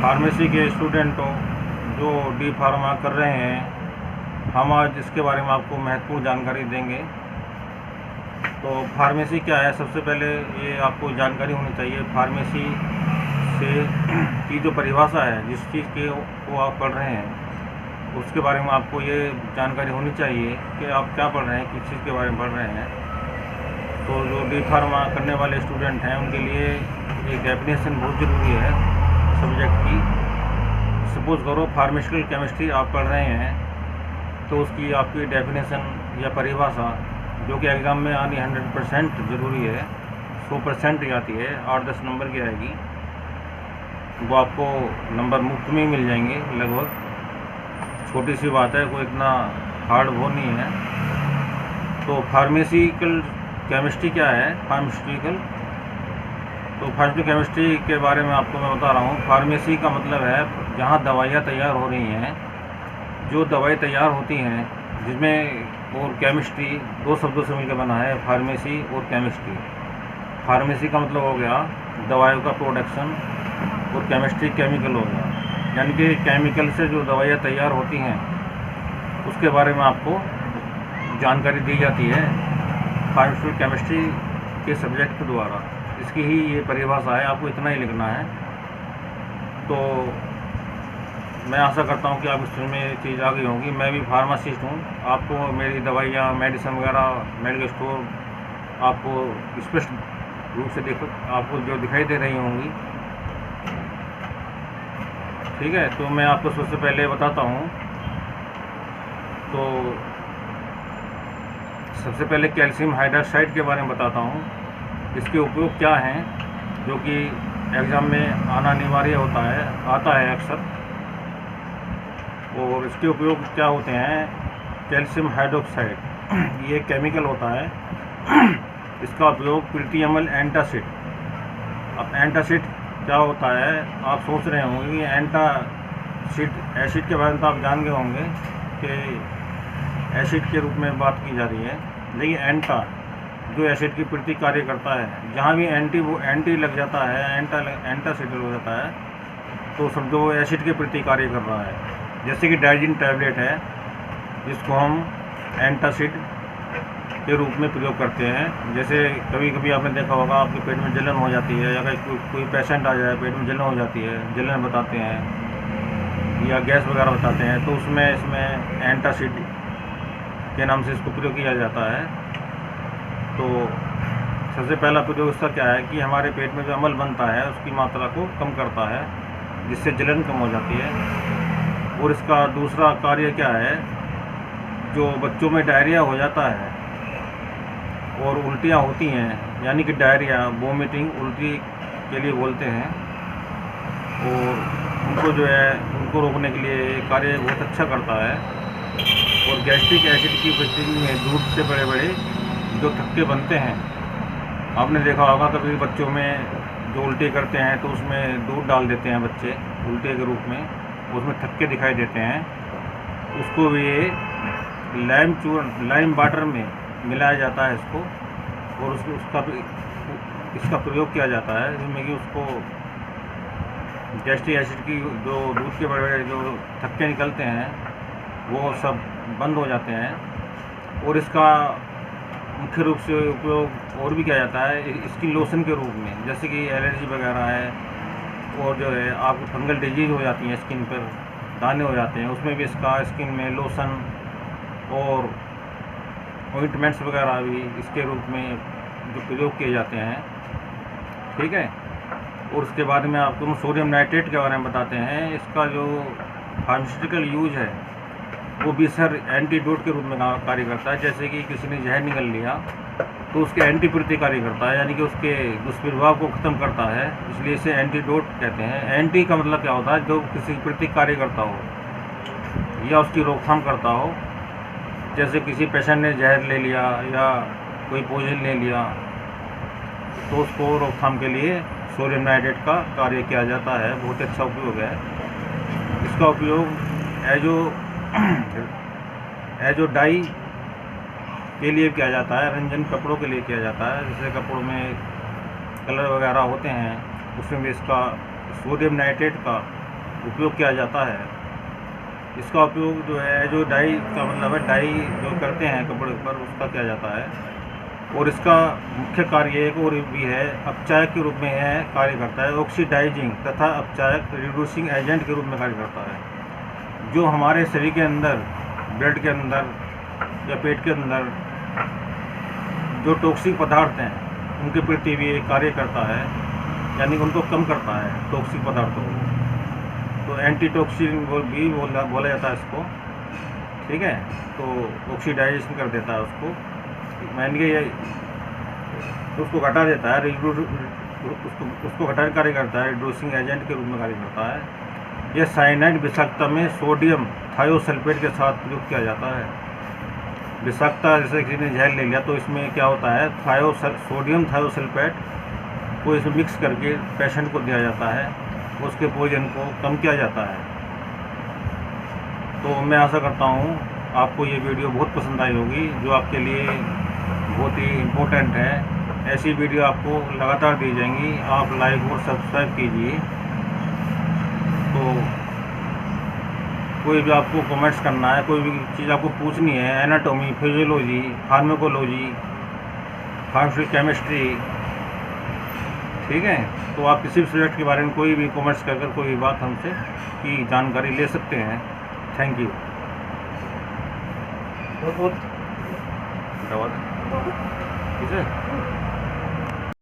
Pharmacy के स्टूडेंटों जो D pharma कर रहे हैं, हम आज इसके बारे में आपको महत्वपूर्ण जानकारी देंगे। तो फार्मेसी क्या है, सबसे पहले ये आपको जानकारी होनी चाहिए। फार्मेसी से की जो परिभाषा है, जिस चीज़ के वो आप पढ़ रहे हैं उसके बारे में आपको ये जानकारी होनी चाहिए कि आप क्या पढ़ रहे हैं, किस चीज़ के बारे में पढ़ रहे हैं। तो जो डी फार्मा करने वाले स्टूडेंट हैं उनके लिए एक डेफिनेशन बहुत ज़रूरी है सब्जेक्ट की। सपोज़ करो फार्मास्यूटिकल केमिस्ट्री आप पढ़ रहे हैं, तो उसकी आपकी डेफिनेशन या परिभाषा जो कि एग्ज़ाम में आनी 100% ज़रूरी है, 100% ही आती है, 8-10 नंबर की आएगी। वो आपको नंबर मुफ्त में ही मिल जाएंगे लगभग। छोटी सी बात है, कोई इतना हार्ड वो नहीं है। तो फार्मेसिकल केमिस्ट्री क्या है, फार्मास्यूटिकल, तो फार्मास्यूटिकल केमिस्ट्री के बारे में आपको मैं बता रहा हूँ। फार्मेसी का मतलब है जहाँ दवाइयाँ तैयार हो रही हैं, जो दवाई तैयार होती हैं, जिसमें और केमिस्ट्री दो शब्दों से मिलकर बना है, फार्मेसी और केमिस्ट्री। फार्मेसी का मतलब हो गया दवाइयों का प्रोडक्शन और केमिस्ट्री केमिकल हो गया, यानी कि केमिकल से जो दवाइयाँ तैयार होती हैं उसके बारे में आपको जानकारी दी जाती है फार्मास्यूटिकल केमिस्ट्री के सब्जेक्ट के द्वारा। इसकी ही ये परिभाषा है, आपको इतना ही लिखना है। तो मैं आशा करता हूँ कि आप इसमें ये चीज़ आ गई होंगी। मैं भी फार्मासिस्ट हूँ, आपको मेरी दवाइयाँ, मेडिसिन वगैरह, मेडिकल स्टोर आपको स्पष्ट रूप से आपको जो दिखाई दे रही होंगी, ठीक है। तो मैं आपको सबसे पहले बताता हूँ। तो सबसे पहले कैल्शियम हाइड्रोक्साइड के बारे में बताता हूँ। इसके उपयोग क्या हैं, जो कि एग्ज़ाम में आना अनिवार्य आता है अक्सर। और इसके उपयोग क्या होते हैं। कैल्शियम हाइड्रोक्साइड ये केमिकल होता है। इसका उपयोग प्रीटियमल एंटासिड। अब एंटासिड क्या होता है, आप सोच रहे होंगे कि एंटासिड एसिड के बारे में तो आप जान गए होंगे कि एसिड के रूप में बात की जा रही है। लेकिन एंटा जो एसिड की प्रति कार्य करता है, जहाँ भी एंटी लग जाता है, एंटासिड हो जाता है, तो समझो वो एसिड के प्रति कार्य कर रहा है। जैसे कि डाइजिन टैबलेट है, जिसको हम एंटासिड के रूप में प्रयोग करते हैं। जैसे कभी कभी आपने देखा होगा, आपके पेट में जलन हो जाती है, या कोई पेशेंट आ जाए, पेट में जलन हो जाती है, जलन बताते हैं या गैस वगैरह बताते हैं, तो इसमें एंटासिड के नाम से इसको प्रयोग किया जाता है। तो सबसे पहला प्रयोग इसका क्या है कि हमारे पेट में जो अम्ल बनता है उसकी मात्रा को कम करता है, जिससे जलन कम हो जाती है। और इसका दूसरा कार्य क्या है, जो बच्चों में डायरिया हो जाता है और उल्टियाँ होती हैं, यानी कि डायरिया, वोमिटिंग, उल्टी के लिए बोलते हैं, और उनको जो है उनको रोकने के लिए ये कार्य बहुत अच्छा करता है। और गैस्ट्रिक एसिड की उपस्थिति में दूध से बड़े बड़े जो थक्के बनते हैं, आपने देखा होगा कभी बच्चों में जो उल्टी करते हैं तो उसमें दूध डाल देते हैं बच्चे उल्टे के रूप में, उसमें थक्के दिखाई देते हैं। उसको भी ये लाइम वाटर में मिलाया जाता है इसको, और इसका प्रयोग किया जाता है, जिसमें कि उसको गैस्ट्रिक एसिड की जो दूध के बड़े बड़े जो थक्के निकलते हैं वो सब बंद हो जाते हैं। और इसका मुख्य रूप से उपयोग और भी किया जाता है स्किन लोशन के रूप में, जैसे कि एलर्जी वगैरह है, और जो है आपको फंगल डिजीज़ हो जाती है, स्किन पर दाने हो जाते हैं, उसमें भी इसका स्किन में लोशन और ऑइंटमेंट्स वगैरह भी इसके रूप में जो प्रयोग किए जाते हैं, ठीक है। और उसके बाद में आपको सोडियम नाइट्रेट के बारे में बताते हैं। इसका जो फार्मास्यूटिकल यूज है वो भी सर एंटीडोट के रूप में कार्य करता है। जैसे कि किसी ने जहर निकल लिया तो उसके एंटी प्रति कार्य करता है, यानी कि उसके दुष्प्रभाव को ख़त्म करता है, इसलिए इसे एंटीडोट कहते हैं। एंटी का मतलब क्या होता है, जो किसी प्रति कार्य करता हो या उसकी रोकथाम करता हो। जैसे किसी पेशेंट ने जहर ले लिया या कोई पॉइजन ले लिया, तो उसको रोकथाम के लिए सोडियम नाइट्रेट का कार्य किया जाता है। बहुत अच्छा उपयोग है इसका। उपयोग एजो डाई के लिए किया जाता है, रंजन कपड़ों के लिए किया जाता है। जैसे कपड़ों में कलर वगैरह होते हैं, उसमें भी इसका सोडियम नाइट्रेट का उपयोग किया जाता है। इसका उपयोग जो है, जो डाई का मतलब है, डाई जो करते हैं कपड़े पर, उसका किया जाता है। और इसका मुख्य कार्य एक और भी है, अपचायक के रूप में यह कार्य करता है। ऑक्सीडाइजिंग तथा अपचायक रिड्यूसिंग एजेंट के रूप में कार्य करता है। जो हमारे शरीर के अंदर, ब्लड के अंदर या पेट के अंदर जो टॉक्सिक पदार्थ हैं, उनके प्रति भी कार्य करता है, यानी उनको कम करता है टॉक्सिक पदार्थों को। तो एंटी टॉक्सिन भी बोला जाता है इसको, ठीक है। तो ऑक्सीडाइजेशन कर देता है उसको, मान के उसको घटा देता है, उसको घटाने कार्य करता है, रिड्यूसिंग एजेंट के रूप में कार्य करता है। यह साइनाइड विषाक्तता में सोडियम थायोसल्फेट के साथ प्रयोग किया जाता है। विषाक्तता, जैसे किसी ने जहर ले लिया तो इसमें क्या होता है, सोडियम थायोसल्फेट को इसमें मिक्स करके पेशेंट को दिया जाता है, उसके पॉइजन को कम किया जाता है। तो मैं आशा करता हूँ आपको ये वीडियो बहुत पसंद आई होगी, जो आपके लिए बहुत ही इम्पोर्टेंट है। ऐसी वीडियो आपको लगातार दी जाएंगी, आप लाइक और सब्सक्राइब कीजिए। तो कोई भी आपको कमेंट्स करना है, कोई भी चीज़ आपको पूछनी है, anatomy, physiology, pharmacology, pharmaceutical chemistry, ठीक है, तो आप किसी भी सब्जेक्ट के बारे में कोई भी कमेंट्स कर कोई भी बात हमसे की जानकारी ले सकते हैं। Thank you. ठीक है।